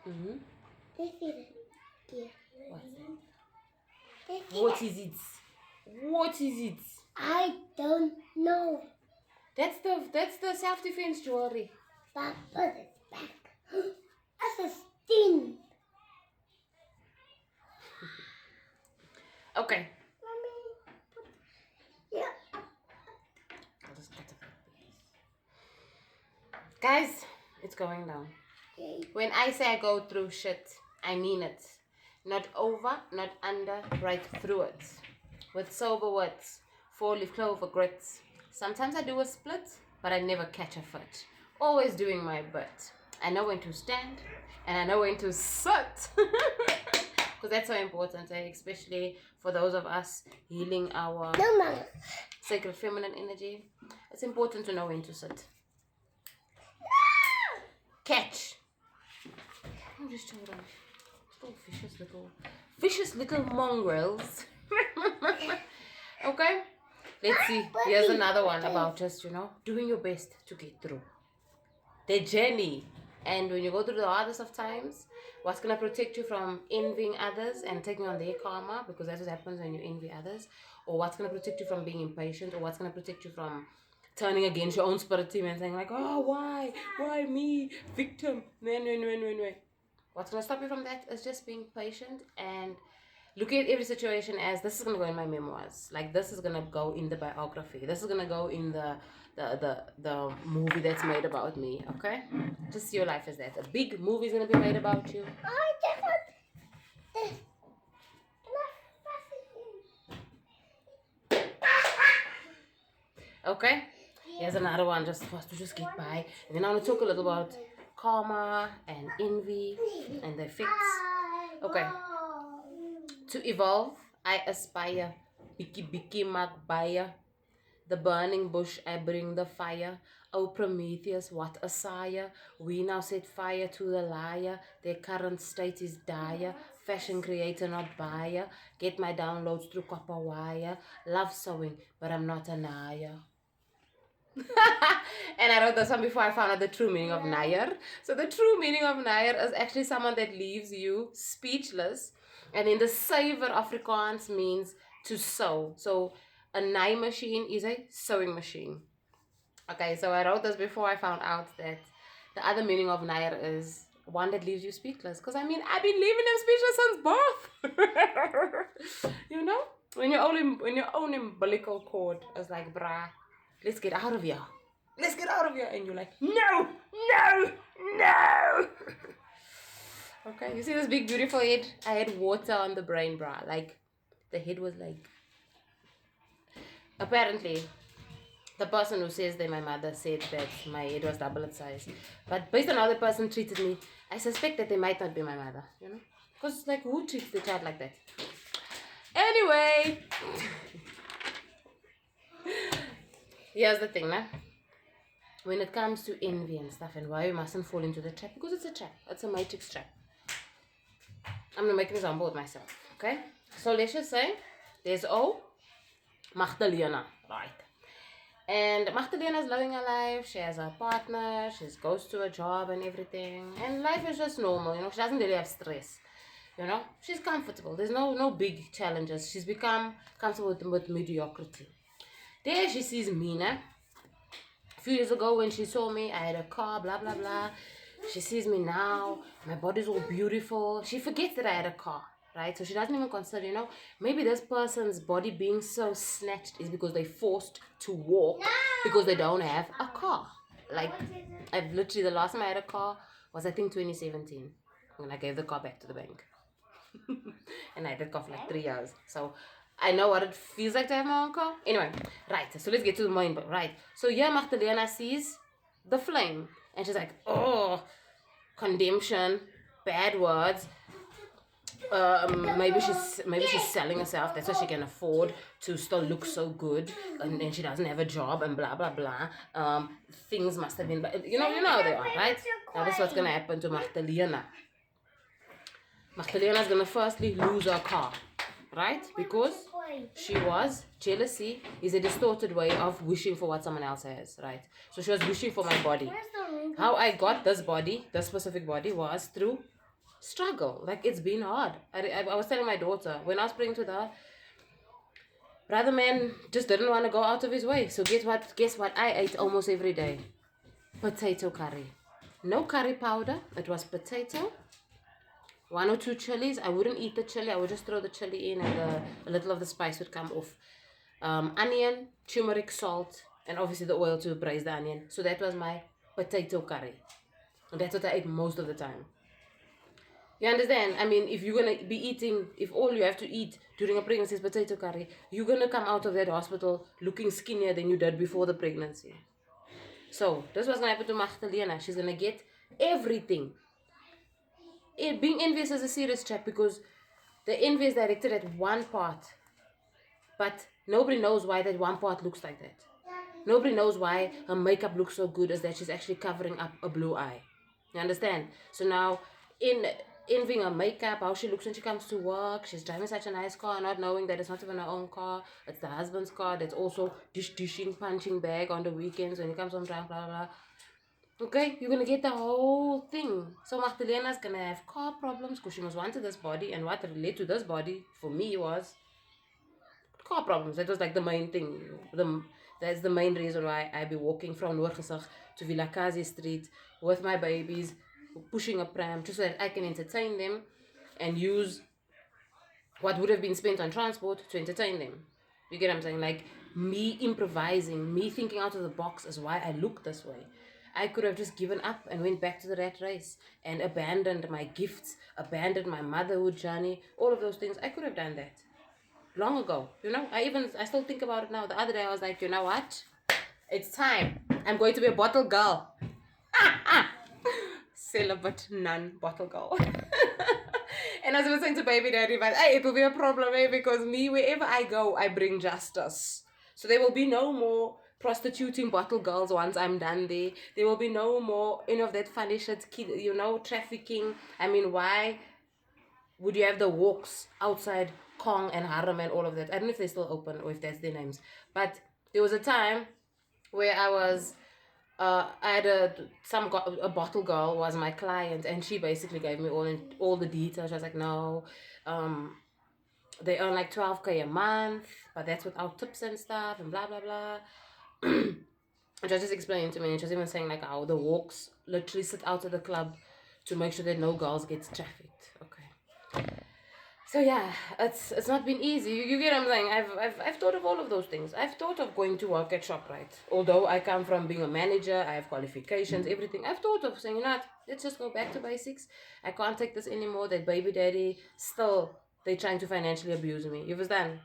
Mm-hmm. What is it? What is it? I don't know. That's the self-defense jewelry. Papa, it's back. That's a sting. Okay. Mommy, yeah. I'll just cut it. Guys, it's going down. When I say I go through shit, I mean it. Not over, not under, right through it. With sober words, 4-leaf clover grits. Sometimes I do a split, but I never catch a foot. Always doing my bit. I know when to stand, and I know when to sit. Because that's so important, especially for those of us healing our sacred feminine energy. It's important to know when to sit. Catch. Oh, just children. Oh, vicious little mongrels. Okay, let's see. Here's another one about just, doing your best to get through the journey. And when you go through the hardest of times, what's going to protect you from envying others and taking on their karma, because that's what happens when you envy others, or what's going to protect you from being impatient, or what's going to protect you from turning against your own spirit team and saying like, oh, why me, victim, no. What's going to stop you from that is just being patient and looking at every situation as this is going to go in my memoirs. Like, this is going to go in the biography. This is going to go in the movie that's made about me, okay? Just see your life as that. A big movie is going to be made about you. Okay? Here's another one just for us to just get by. And then I want to talk a little about karma and envy and the effects. Okay. To evolve, I aspire. Biki Magbaya. The burning bush, I bring the fire. O Prometheus, what a sire. We now set fire to the liar. Their current state is dire. Fashion creator, not buyer. Get my downloads through copper wire. Love sewing, but I'm not a liar. And I wrote this one before I found out the true meaning of nair. So the true meaning of nair is actually someone that leaves you speechless. And in the Suiwer Afrikaans means to sew. So a naai machine is a sewing machine. Okay, so I wrote this before I found out that the other meaning of nair is one that leaves you speechless. Because I mean, I've been leaving them speechless since birth. When your own umbilical cord is like, bruh, let's get out of here. Let's get out of here. And you're like, no. Okay, you see this big beautiful head? I had water on the brain, bruh. Like, the head was like... Apparently, the person who says that my mother said that my head was double its size. But based on how the person treated me, I suspect that they might not be my mother, Because, like, who treats the child like that? Anyway... Here's the thing, nah? When it comes to envy and stuff and why we mustn't fall into the trap, because it's a trap. It's a matrix trap. I'm going to make an example with myself, okay? So let's just say there's Magdalena, right? And Magdalena is living her life. She has a partner. She goes to a job and everything. And life is just normal, She doesn't really have stress, She's comfortable. There's no big challenges. She's become comfortable with mediocrity. There she sees Mina. A few years ago when she saw me, I had a car, blah, blah, blah. She sees me now. My body's all beautiful. She forgets that I had a car, right? So she doesn't even consider, maybe this person's body being so snatched is because they're forced to walk because they don't have a car. Like, I've literally, the last time I had a car was, I think, 2017. When I gave the car back to the bank. And I had that car for like 3 years. So... I know what it feels like to have my own car. Anyway, right. So let's get to the main point. Right. So yeah, Magdalena sees the flame. And she's like, oh, condemnation, bad words. Maybe she's selling herself. That's why she can afford to still look so good. And then she doesn't have a job and blah, blah, blah. Things must have been... You know how they are, right? Now this is what's going to happen to Magdalena. Magdalena's going to firstly lose her car. Right? Because jealousy is a distorted way of wishing for what someone else has, right? So she was wishing for my body. How I got this body, this specific body, was through struggle. Like, it's been hard. I was telling my daughter, when I was pregnant with her, brother man just didn't want to go out of his way. So guess what I ate almost every day? Potato curry. No curry powder. It was potato. 1 or 2 chilies. I wouldn't eat the chili. I would just throw the chili in, and a little of the spice would come off. Onion, turmeric, salt, and obviously the oil to braise the onion. So that was my potato curry. And that's what I ate most of the time. You understand? I mean, if you're going to be eating, if all you have to eat during a pregnancy is potato curry, you're going to come out of that hospital looking skinnier than you did before the pregnancy. So, this was going to happen to Magdalena. She's going to get everything. Being envious is a serious trap because the envy is directed at one part. But nobody knows why that one part looks like that. Nobody knows why her makeup looks so good as that she's actually covering up a blue eye. You understand? So now, in envying her makeup, how she looks when she comes to work, she's driving such a nice car, not knowing that it's not even her own car, it's the husband's car that's also dishing, punching bag on the weekends when he comes home drunk, blah, blah, blah. Okay, you're gonna get the whole thing. So Magdalena's gonna have car problems because she must want this body, and what relate to this body for me was car problems. That was like the main thing. That's the main reason why I be walking from Noordgesig to Vilakazi Street with my babies, pushing a pram, just so that I can entertain them and use what would have been spent on transport to entertain them. You get what I'm saying? Like, me improvising, me thinking out of the box is why I look this way. I could have just given up and went back to the rat race and abandoned my gifts, abandoned my motherhood journey, all of those things. I could have done that long ago. I still think about it now. The other day I was like, you know what? It's time. I'm going to be a bottle girl. Celibate nun bottle girl. And I was even saying to baby daddy, but hey, it will be a problem, because me, wherever I go, I bring justice. So there will be no more prostituting bottle girls once I'm done there. There will be no more any of that funny shit, trafficking. I mean, why would you have the walks outside Kong and Haram and all of that? I don't know if they're still open or if that's their names. But there was a time where I had a bottle girl was my client, and she basically gave me all the details. She was like, no, they earn like 12K a month, but that's without tips and stuff and blah blah blah. And she was just explaining to me, and she was even saying like how the walks literally sit out of the club to make sure that no girls get trafficked. Okay. So yeah, it's not been easy. You get what I'm saying? I've thought of all of those things. I've thought of going to work at ShopRite. Although I come from being a manager, I have qualifications, everything. I've thought of saying, let's just go back to basics. I can't take this anymore. That baby daddy, still, they're trying to financially abuse me. You understand?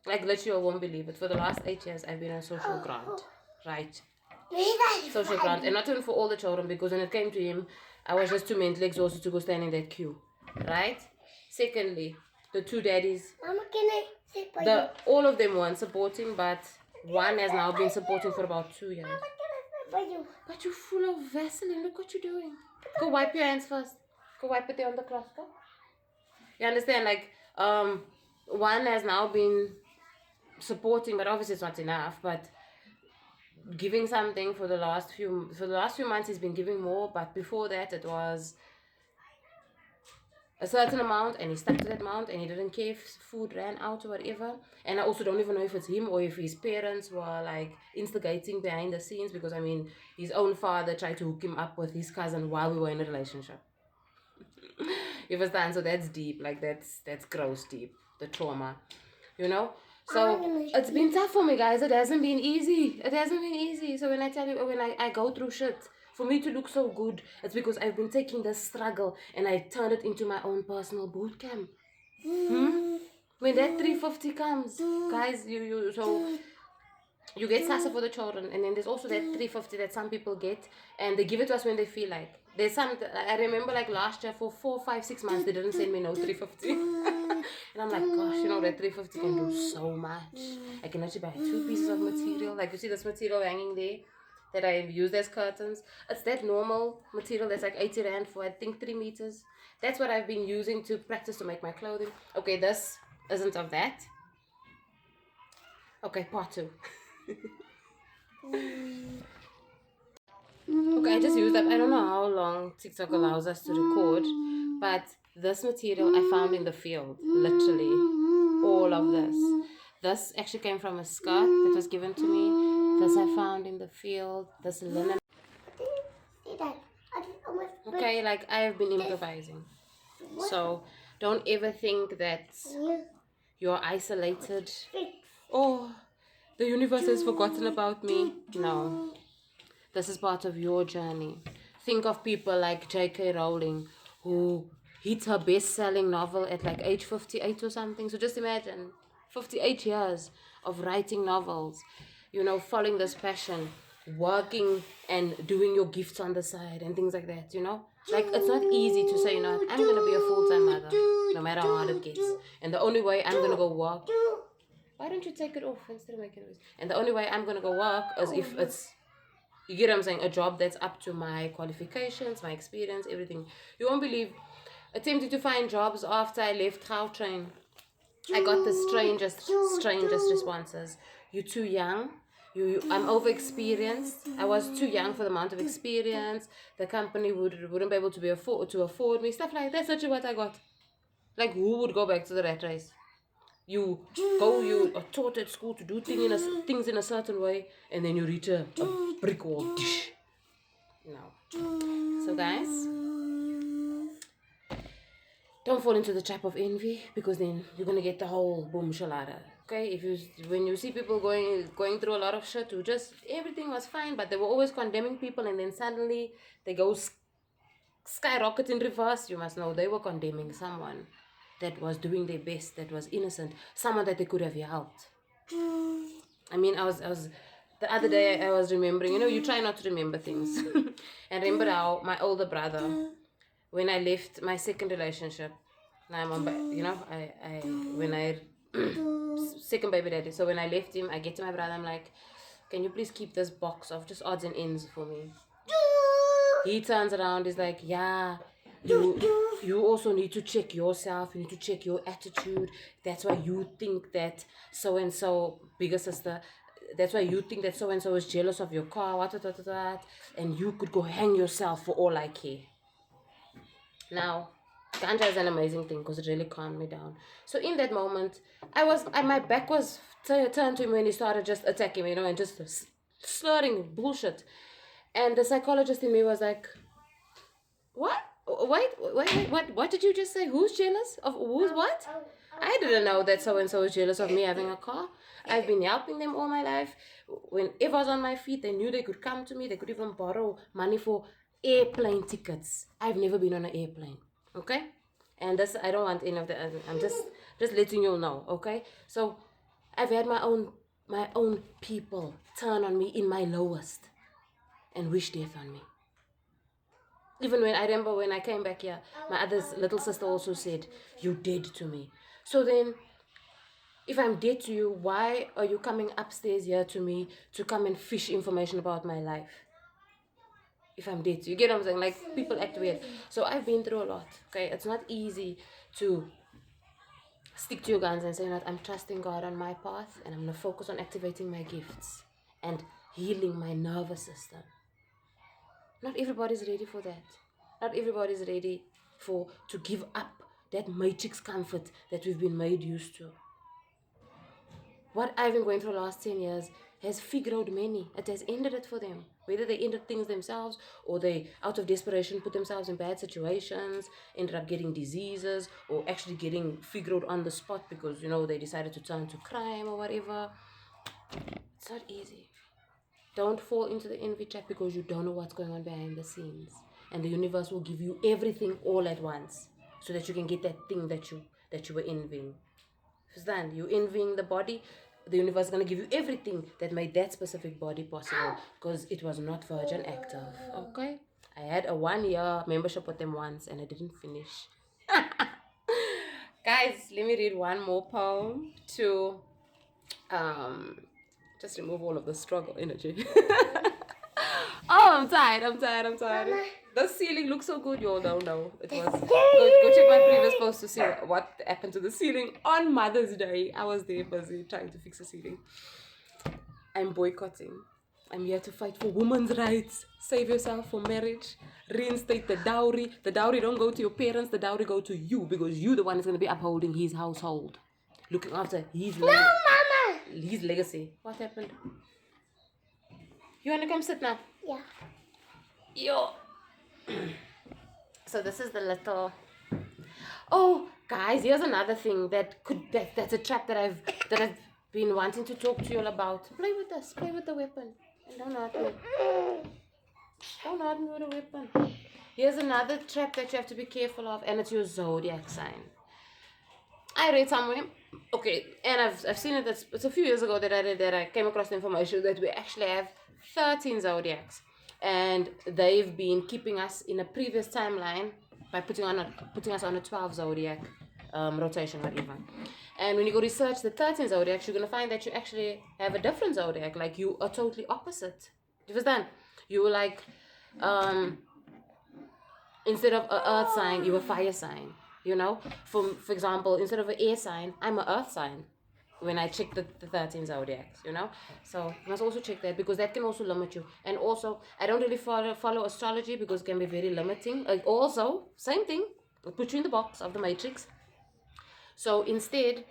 Like, literally, you won't believe it. For the last 8 years, I've been on social grant. Right? Social grant. And not even for all the children, because when it came to him, I was just too mentally exhausted to go stand in that queue. Right? Secondly, the 2 daddies, Mama, can I sit by you? all of them weren't supporting, but one has now been supporting for about 2 years. Mama, can I sit by you? But you're full of Vaseline. Look what you're doing. Go wipe your hands first. Go wipe it there on the cloth. Go. You understand? Like, one has now been supporting, but obviously it's not enough. But giving something for the last few months, he's been giving more. But before that, it was a certain amount, and he stuck to that amount, and he didn't care if food ran out or whatever. And I also don't even know if it's him or if his parents were like instigating behind the scenes, because I mean, his own father tried to hook him up with his cousin while we were in a relationship. You understand? So that's deep. Like, that's gross deep, the trauma, so it's been tough for me, guys. It hasn't been easy. So when I tell you, when I go through shit, for me to look so good, it's because I've been taking this struggle and I turned it into my own personal boot camp. When that 350 comes, guys, you get SASSA for the children, and then there's also that 350 that some people get, and they give it to us when they feel like. There's some, I remember like last year for 4, 5, 6 months, they didn't send me no 350. And I'm like, gosh, that 350 can do so much. I can actually buy 2 pieces of material. Like, you see this material hanging there that I used as curtains. It's that normal material that's like 80 rand for, I think, 3 meters. That's what I've been using to practice to make my clothing. Okay, this isn't of that. Okay, part 2. Okay, I just used up. I don't know how long TikTok allows us to record, but this material I found in the field, literally all of this. This actually came from a skirt that was given to me. This I found in the field. This linen. See that? I just almost Okay, like I have been improvising. So don't ever think that you're isolated. Oh, the universe has forgotten about me. No. This is part of your journey. Think of people like J.K. Rowling, who hit her best-selling novel at like age 58 or something. So just imagine 58 years of writing novels, following this passion, working and doing your gifts on the side and things like that, Like, it's not easy to say, I'm going to be a full-time mother, no matter how hard it gets. And the only way I'm going to go work... Why don't you take it off instead of making noise? And the only way I'm going to go work is if it's... You get what I'm saying? A job that's up to my qualifications, my experience, everything. You won't believe. Attempting to find jobs after I left Gautrain, I got the strangest responses. You're too young. I'm over-experienced. I was too young for the amount of experience. The company wouldn't be able to afford me. Stuff like that. That's actually what I got. Like, who would go back to the rat race? You are taught at school to do things in a certain way, and then you reach a brick wall. No. So guys, don't fall into the trap of envy, because then you're gonna get the whole boom shalada. Okay, when you see people going through a lot of shit, who just everything was fine, but they were always condemning people, and then suddenly they go skyrocket in reverse. You must know they were condemning someone that was doing their best, that was innocent, someone that they could have helped. I mean, I was the other day I was remembering, you try not to remember things. And remember how my older brother, when I left my second relationship, now I'm on, second baby daddy. So when I left him, I get to my brother, I'm like, can you please keep this box of just odds and ends for me? He turns around, he's like, yeah, you also need to check yourself, you need to check your attitude. That's why you think that so-and-so, bigger sister, that's why you think that so-and-so is jealous of your car, what, and you could go hang yourself for all I care. Now, ganja is an amazing thing because it really calmed me down. So in that moment, my back was turned to him when he started just attacking me, and just slurring bullshit. And the psychologist in me was like, what? Wait, what did you just say? Who's jealous? Of who's what? I didn't know that so-and-so was jealous of me having a car. I've been helping them all my life. Whenever I was on my feet, they knew they could come to me. They could even borrow money for airplane tickets. I've never been on an airplane. Okay? And this, I don't want any of that. I'm just letting you all know. Okay? So I've had my own people turn on me in my lowest and wish death on me. Even when I remember when I came back here, my other little sister also said, "You're dead to me." So then, if I'm dead to you, why are you coming upstairs here to me to come and fish information about my life? If I'm dead to you, get what I'm saying? Like, people act weird. So I've been through a lot. Okay, it's not easy to stick to your guns and say, I'm trusting God on my path, and I'm gonna focus on activating my gifts and healing my nervous system. Not everybody's ready for that. Not everybody's ready to give up that matrix comfort that we've been made used to. What I've been going through the last 10 years has figured out many. It has ended it for them. Whether they ended things themselves or they, out of desperation, put themselves in bad situations, ended up getting diseases, or actually getting figured out on the spot because, they decided to turn to crime or whatever. It's not easy. Don't fall into the envy trap because you don't know what's going on behind the scenes. And the universe will give you everything all at once so that you can get that thing that you were envying. Understand? You're envying the body. The universe is going to give you everything that made that specific body possible because it was not virgin active. Okay? I had a 1-year membership with them once and I didn't finish. Guys, let me read one more poem to just remove all of the struggle energy. Oh, I'm tired. Mama. The ceiling looks so good. You all don't know. It was. Go check my previous post to see what happened to the ceiling on Mother's Day. I was there busy trying to fix the ceiling. I'm boycotting I'm here to fight for women's rights. Save yourself for marriage. Reinstate the dowry. The dowry don't go to your parents. The dowry go to you because you the one is going to be upholding his household. Looking after his Mama. his legacy. What happened? You want to come sit now? Yeah. Yo. So this is the little... Oh, guys, here's another thing that's a trap that I've been wanting to talk to you all about. Play with this. Play with the weapon. And don't hurt me. Don't hurt me with a weapon. Here's another trap that you have to be careful of, and it's your zodiac sign. I read somewhere, okay, and I've seen it. It's a few years ago that I came across the information that we actually have 13 zodiacs, and they've been keeping us in a previous timeline by putting us on a 12 zodiac rotation, whatever. And when you go research the 13 zodiacs, you're gonna find that you actually have a different zodiac. Like you are totally opposite. You understand? You were like, instead of an earth sign, you're a fire sign. You know, for example, instead of an air sign, I'm an earth sign. When I check the 13 zodiacs, you know, so you must also check that because that can also limit you. And also, I don't really follow astrology because it can be very limiting. Also, same thing, put you in the box of the matrix. So instead,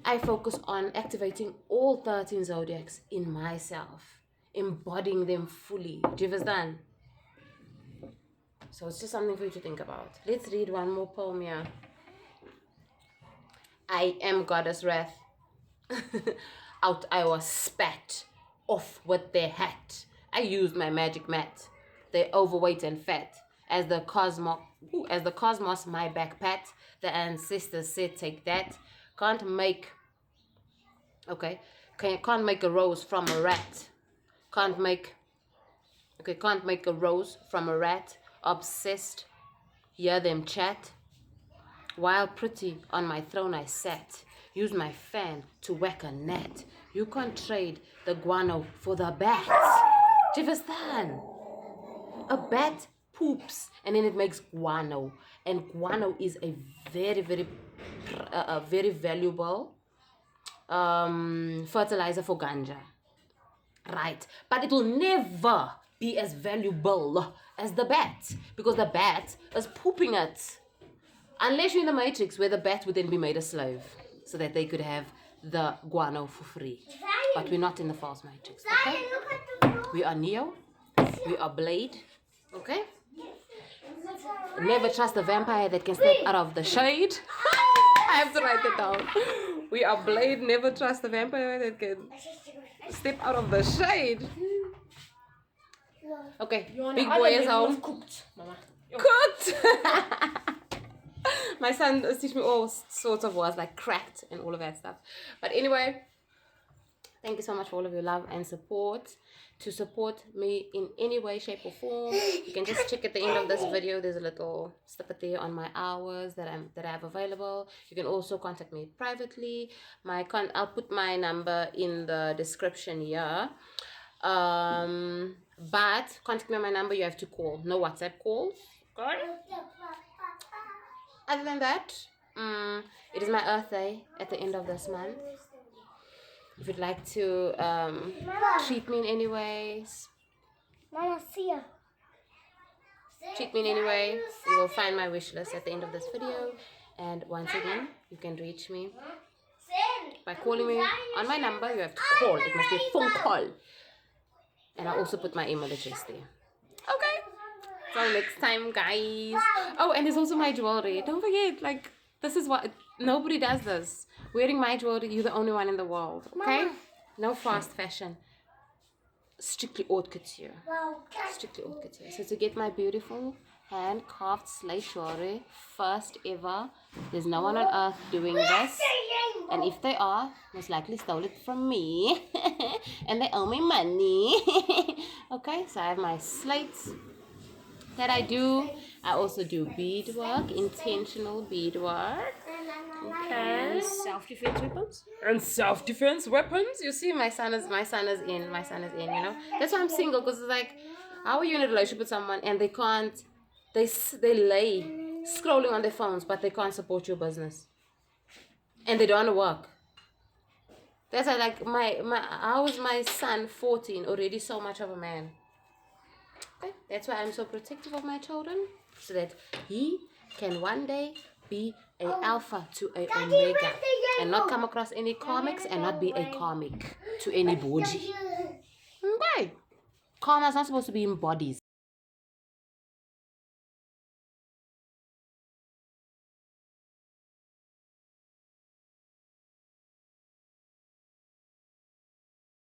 I focus on activating all 13 zodiacs in myself, embodying them fully. Do you understand? So it's just something for you to think about. Let's read one more poem here. I am Goddess Wrath. Out I was spat off with their hat. I used my magic mat. They overweight and fat. As the cosmos my back pat. The ancestors said take that. Can't make a rose from a rat. Can't make a rose from a rat. Obsessed, hear them chat. While pretty on my throne I sat. Use my fan to whack a gnat. You can't trade the guano for the bat. Do you understand? A bat poops and then it makes guano. And guano is a very, very, very valuable fertilizer for ganja. Right. But it will never be as valuable as the bat. Because the bat is pooping it. Unless you're in the matrix where the bat would then be made a slave. So that they could have the guano for free. But we're not in the false matrix, okay? We are Neo. We are Blade, okay? Never trust a vampire that can step out of the shade. I have to write that down. We are Blade. Never trust a vampire that can step out of the shade. Okay, big boy is home. Cooked, Mama. Cooked! My son teach me all sorts of words like cracked and all of that stuff. But anyway, thank you so much for all of your love and support. To support me in any way, shape or form, you can just check at the end of this video. There's a little snippet there on my hours that I have available. You can also contact me privately. I'll put my number in the description here. But contact me on my number. You have to call. No WhatsApp calls. Okay? Other than that, it is my Earth Day at the end of this month. If you'd like to treat me in any ways, Mama, see ya. treat me in any way, you will find my wish list at the end of this video. And once again, you can reach me by calling me on my number. You have to call. It must be a phone call. And I also put my email address there. Okay. So next time, guys. Oh, and there's also my jewelry. Don't forget, like, this is what nobody does this. Wearing my jewelry, you're the only one in the world. Okay? Mama. No fast fashion. Strictly haute couture. Strictly haute couture. So to get my beautiful hand-carved slate jewelry, first ever, there's no one on earth doing this. And if they are, most likely stole it from me. And they owe me money. Okay, so I have my slates that I do. I also do beadwork, intentional beadwork. Okay. Self-defense weapons. And self-defense weapons. You see, my son is in. You know, that's why I'm single. Because it's like, how are you in a relationship with someone and they can't? They lay scrolling on their phones, but they can't support your business, and they don't want to work. That's why, like, how is my son 14 already so much of a man? Okay, that's why I'm so protective of my children, so that he can one day be a alpha to a omega, and not come across any comics and not be a comic to anybody. Okay, karma is not supposed to be in bodies.